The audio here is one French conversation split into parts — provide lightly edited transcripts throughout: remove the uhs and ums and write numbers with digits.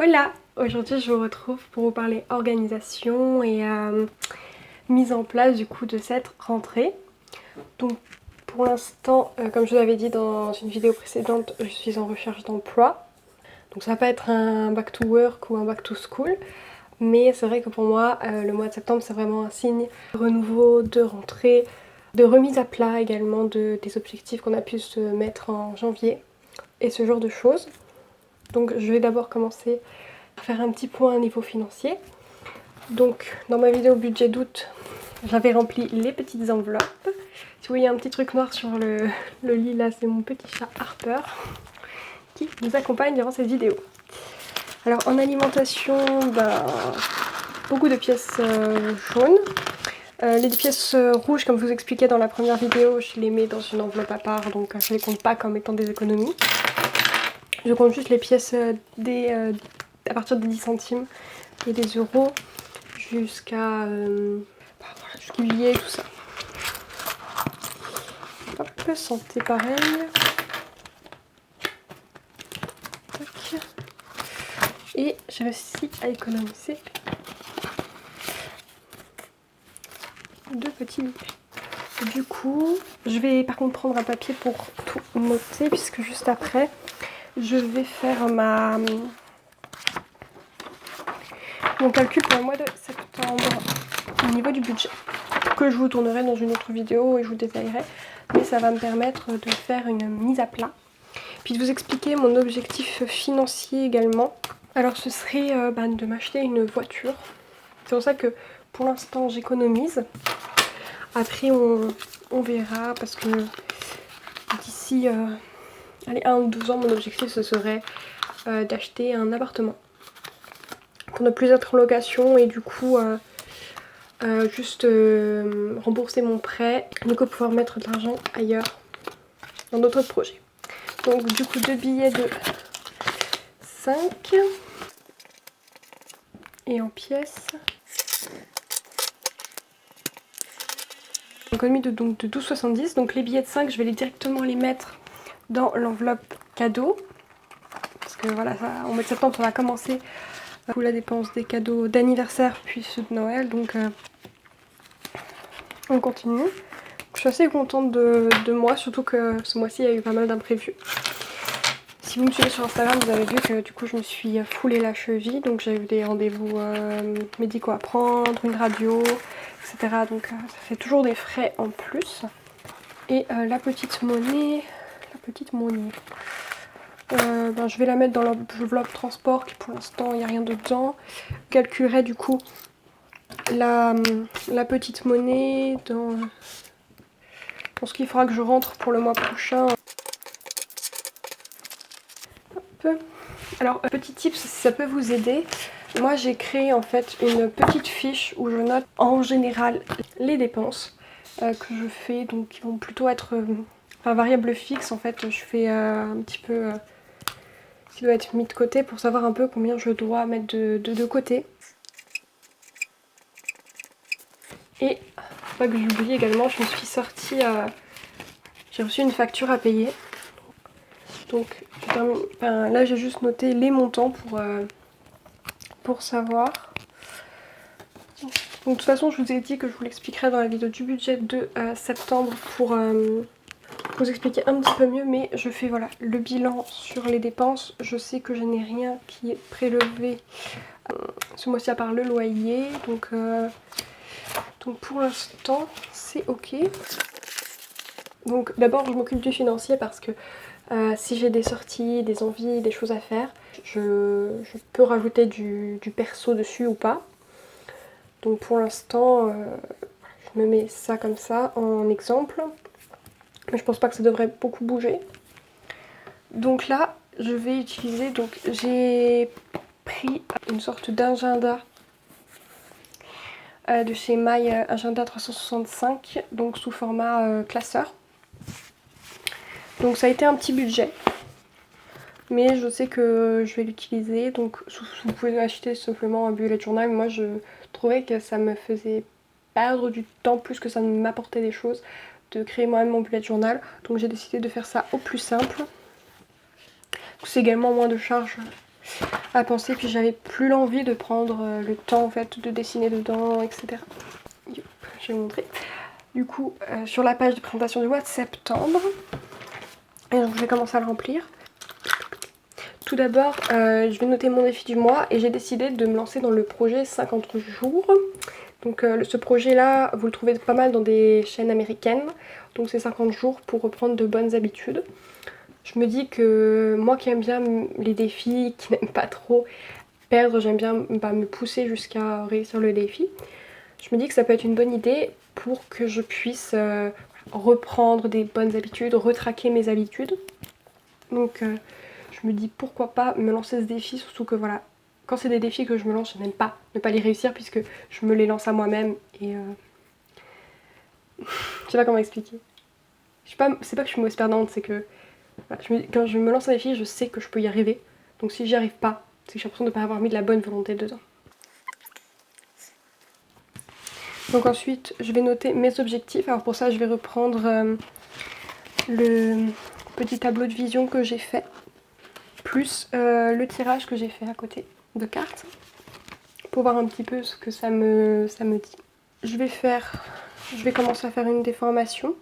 Hola! Aujourd'hui je vous retrouve pour vous parler organisation et mise en place du coup de cette rentrée. Donc pour l'instant, comme je vous l'avais dit dans une vidéo précédente, je suis en recherche d'emploi. Donc ça va pas être un back to work ou un back to school, mais c'est vrai que pour moi le mois de septembre c'est vraiment un signe de renouveau, de rentrée, de remise à plat également des objectifs qu'on a pu se mettre en janvier et ce genre de choses. Donc je vais d'abord commencer à faire un petit point au niveau financier. Donc dans ma vidéo budget d'août, j'avais rempli les petites enveloppes. Si vous voyez un petit truc noir sur le lit là, c'est mon petit chat Harper qui nous accompagne durant cette vidéo. Alors en alimentation, beaucoup de pièces jaunes. Les pièces rouges, comme je vous expliquais dans la première vidéo, je les mets dans une enveloppe à part, donc je les compte pas comme étant des économies. Je compte juste les pièces à partir des 10 centimes et des euros jusqu'à jusqu'au billet et tout ça. Hop, santé pareil. Tac. Et j'ai réussi à économiser 2 petits billets. Du coup, je vais par contre prendre un papier pour tout noter puisque juste après, je vais faire mon calcul pour le mois de septembre au niveau du budget, que je vous tournerai dans une autre vidéo et je vous détaillerai, mais ça va me permettre de faire une mise à plat, puis de vous expliquer mon objectif financier également. Alors ce serait de m'acheter une voiture, c'est pour ça que pour l'instant j'économise, après on verra parce que d'ici 1 ou 2 ans mon objectif ce serait d'acheter un appartement pour ne plus être en location et du coup juste rembourser mon prêt, du coup pouvoir mettre de l'argent ailleurs dans d'autres projets. Donc du coup 2 billets de 5 et en pièces. Économie de 12,70. Donc les billets de 5 je vais directement les mettre dans l'enveloppe cadeau. Parce que voilà, en mois de septembre ça va commencer pour la dépense des cadeaux d'anniversaire puis ceux de Noël. Donc on continue. Je suis assez contente de moi, surtout que ce mois-ci il y a eu pas mal d'imprévus. Si vous me suivez sur Instagram, vous avez vu que du coup je me suis foulée la cheville, donc j'ai eu des rendez-vous médicaux à prendre, une radio, etc. Donc ça fait toujours des frais en plus. Et la petite monnaie, je vais la mettre dans l'enveloppe transport, qui pour l'instant il n'y a rien dedans. Je calculerai du coup la petite monnaie dans ce qu'il faudra que je rentre pour le mois prochain. Alors petit tip si ça peut vous aider, moi j'ai créé en fait une petite fiche où je note en général les dépenses que je fais, donc qui vont plutôt être variables fixes. En fait je fais un petit peu ce qui doit être mis de côté pour savoir un peu combien je dois mettre de côté. Et pas que j'oublie également, je me suis sortie, j'ai reçu une facture à payer. Donc là j'ai juste noté les montants pour savoir. Donc de toute façon je vous ai dit que je vous l'expliquerai dans la vidéo du budget de septembre pour vous expliquer un petit peu mieux, mais je fais voilà le bilan sur les dépenses. Je sais que je n'ai rien qui est prélevé ce mois-ci à part le loyer, donc pour l'instant c'est ok. Donc d'abord je m'occupe du financier parce que si j'ai des sorties, des envies, des choses à faire, je peux rajouter du perso dessus ou pas. Donc pour l'instant, je me mets ça comme ça en exemple. Mais je pense pas que ça devrait beaucoup bouger. Donc là, je vais utiliser, donc j'ai pris une sorte d'agenda de chez My Agenda 365, donc sous format classeur. Donc ça a été un petit budget, mais je sais que je vais l'utiliser. Donc vous pouvez acheter simplement un bullet journal. Moi je trouvais que ça me faisait perdre du temps plus que ça ne m'apportait des choses de créer moi-même mon bullet journal. Donc j'ai décidé de faire ça au plus simple. C'est également moins de charges à penser, puis j'avais plus l'envie de prendre le temps en fait de dessiner dedans, etc. Je vais vous montrer. Du coup, sur la page de présentation du mois de septembre, et donc je vais commencer à le remplir. Tout d'abord, je vais noter mon défi du mois et j'ai décidé de me lancer dans le projet 50 jours. Donc ce projet-là, vous le trouvez pas mal dans des chaînes américaines. Donc c'est 50 jours pour reprendre de bonnes habitudes. Je me dis que moi qui aime bien les défis, qui n'aime pas trop perdre, j'aime bien me pousser jusqu'à réussir le défi. Je me dis que ça peut être une bonne idée pour que je puisse reprendre des bonnes habitudes, retraquer mes habitudes. Donc je me dis pourquoi pas me lancer ce défi, surtout que voilà, quand c'est des défis que je me lance, je n'aime pas ne pas les réussir puisque je me les lance à moi-même et je sais pas comment expliquer. C'est pas que je suis mauvaise perdante, c'est que voilà, quand je me lance un défi, je sais que je peux y arriver. Donc si j'y arrive pas, c'est que j'ai l'impression de ne pas avoir mis de la bonne volonté dedans. Donc ensuite, je vais noter mes objectifs. Alors pour ça, je vais reprendre le petit tableau de vision que j'ai fait, plus le tirage que j'ai fait à côté de cartes, pour voir un petit peu ce que ça me dit. Je vais commencer à faire une déformation,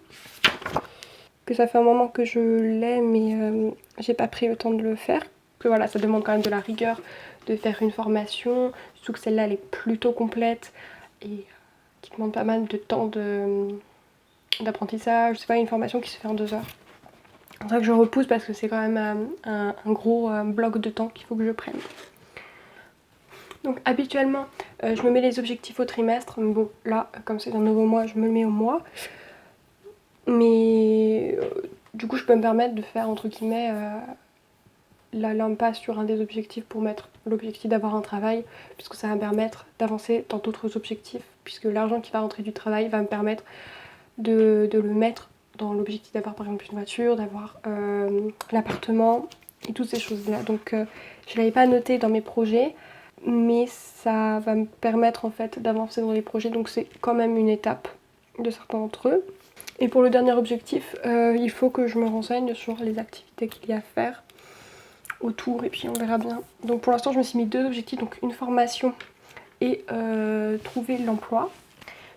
que ça fait un moment que je l'ai, mais j'ai pas pris le temps de le faire. Que voilà, ça demande quand même de la rigueur de faire une formation, surtout que celle-là elle est plutôt complète et qui demande pas mal de temps d'apprentissage. C'est pas une formation qui se fait en 2 heures. C'est pour ça que je repousse parce que c'est quand même un gros bloc de temps qu'il faut que je prenne. Donc habituellement, je me mets les objectifs au trimestre. Mais bon, là, comme c'est un nouveau mois, je me le mets au mois. Mais du coup, je peux me permettre de faire, entre guillemets, l'impasse sur un des objectifs pour mettre l'objectif d'avoir un travail, puisque ça va me permettre d'avancer dans d'autres objectifs, puisque l'argent qui va rentrer du travail va me permettre de le mettre dans l'objectif d'avoir par exemple une voiture, d'avoir l'appartement et toutes ces choses-là. Donc je ne l'avais pas noté dans mes projets, mais ça va me permettre en fait d'avancer dans les projets, donc c'est quand même une étape de certains d'entre eux. Et pour le dernier objectif, il faut que je me renseigne sur les activités qu'il y a à faire autour et puis on verra bien. Donc pour l'instant je me suis mis 2 objectifs, donc une formation et trouver l'emploi.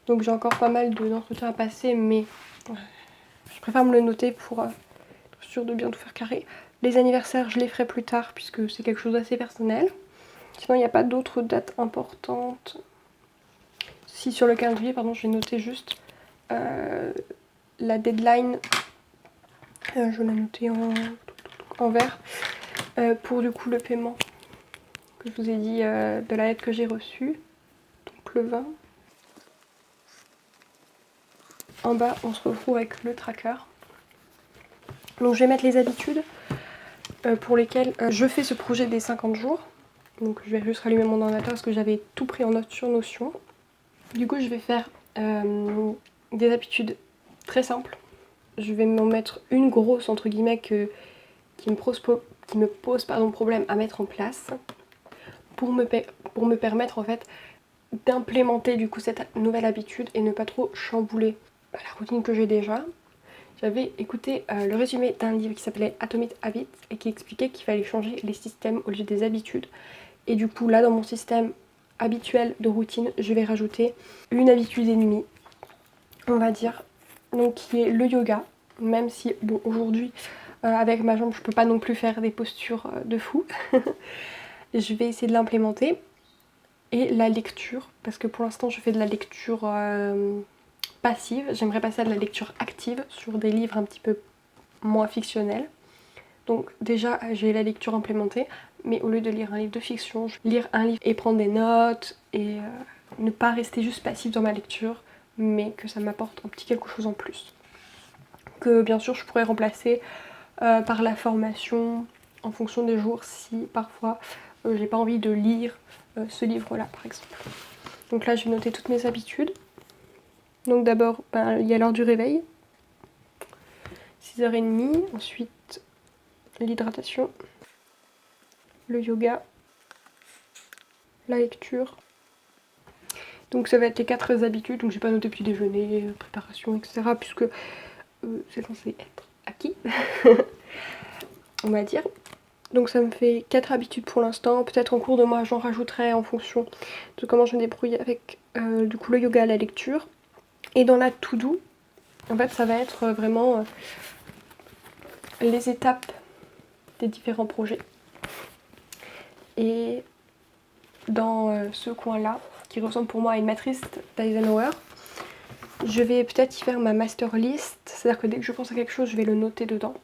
Donc j'ai encore pas mal d'entretiens à passer, mais je préfère me le noter pour être sûre de bien tout faire carré. Les anniversaires je les ferai plus tard puisque c'est quelque chose d'assez personnel. Sinon il n'y a pas d'autres dates importantes. Si sur le calendrier, pardon, je vais noter juste la deadline, je l'ai noté en vert, pour du coup le paiement que je vous ai dit de la lettre que j'ai reçue, donc le 20. En bas on se retrouve avec le tracker. Donc je vais mettre les habitudes pour lesquelles je fais ce projet des 50 jours. Donc je vais juste rallumer mon ordinateur parce que j'avais tout pris en note sur Notion. Du coup je vais faire des habitudes très simples. Je vais m'en mettre une grosse entre guillemets qui me pose problème à mettre en place pour me permettre en fait d'implémenter du coup cette nouvelle habitude et ne pas trop chambouler la routine que j'ai déjà. J'avais écouté le résumé d'un livre qui s'appelait Atomic Habits et qui expliquait qu'il fallait changer les systèmes au lieu des habitudes. Et du coup là dans mon système habituel de routine, je vais rajouter une habitude et demie, on va dire, donc qui est le yoga. Même si bon aujourd'hui avec ma jambe je peux pas non plus faire des postures de fou. Je vais essayer de l'implémenter. Et la lecture, parce que pour l'instant je fais de la lecture passive, j'aimerais passer à de la lecture active sur des livres un petit peu moins fictionnels. Donc déjà j'ai la lecture implémentée, mais au lieu de lire un livre de fiction, je vais lire un livre et prendre des notes et ne pas rester juste passif dans ma lecture, mais que ça m'apporte un petit quelque chose en plus. Que bien sûr je pourrais remplacer par la formation en fonction des jours si parfois j'ai pas envie de lire ce livre-là par exemple. Donc là je vais noter toutes mes habitudes. Donc d'abord il y a l'heure du réveil, 6h30, ensuite l'hydratation, le yoga, la lecture. Donc ça va être les 4 habitudes, donc j'ai pas noté petit déjeuner, préparation, etc. puisque c'est censé être acquis, on va dire. Donc ça me fait 4 habitudes pour l'instant. Peut-être en cours de mois j'en rajouterai en fonction de comment je me débrouille avec du coup le yoga, la lecture. Et dans la to-do, en fait ça va être vraiment les étapes des différents projets. Et dans ce coin-là, qui ressemble pour moi à une matrice d'Eisenhower, je vais peut-être y faire ma master list. C'est-à-dire que dès que je pense à quelque chose, je vais le noter dedans,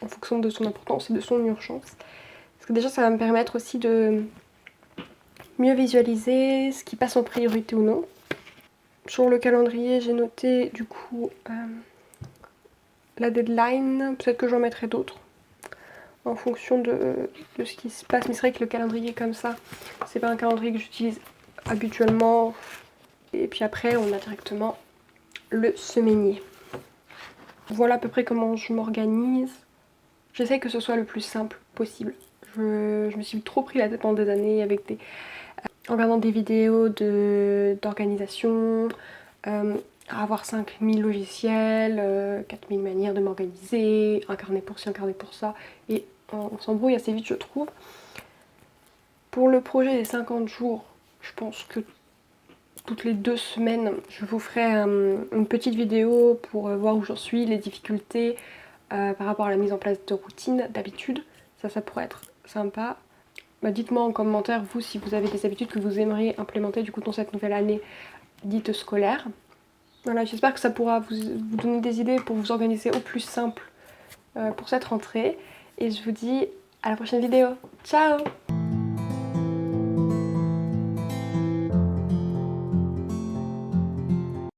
en fonction de son importance et de son urgence. Parce que déjà ça va me permettre aussi de mieux visualiser ce qui passe en priorité ou non. Sur le calendrier, j'ai noté du coup la deadline. Peut-être que j'en mettrai d'autres en fonction de ce qui se passe. Mais c'est vrai que le calendrier comme ça, c'est pas un calendrier que j'utilise habituellement. Et puis après, on a directement le semainier. Voilà à peu près comment je m'organise. J'essaie que ce soit le plus simple possible. Je me suis trop pris la tête pendant des années avec en regardant des vidéos d'organisation, avoir 5000 logiciels, 4000 manières de m'organiser, un carnet pour ci, un carnet pour ça, et on s'embrouille assez vite je trouve. Pour le projet des 50 jours, je pense que toutes les 2 semaines, je vous ferai une petite vidéo pour voir où j'en suis, les difficultés par rapport à la mise en place de routines, d'habitudes. Ça pourrait être sympa. Bah, dites-moi en commentaire, vous, si vous avez des habitudes que vous aimeriez implémenter du coup dans cette nouvelle année dite scolaire. Voilà, j'espère que ça pourra vous donner des idées pour vous organiser au plus simple pour cette rentrée. Et je vous dis à la prochaine vidéo. Ciao!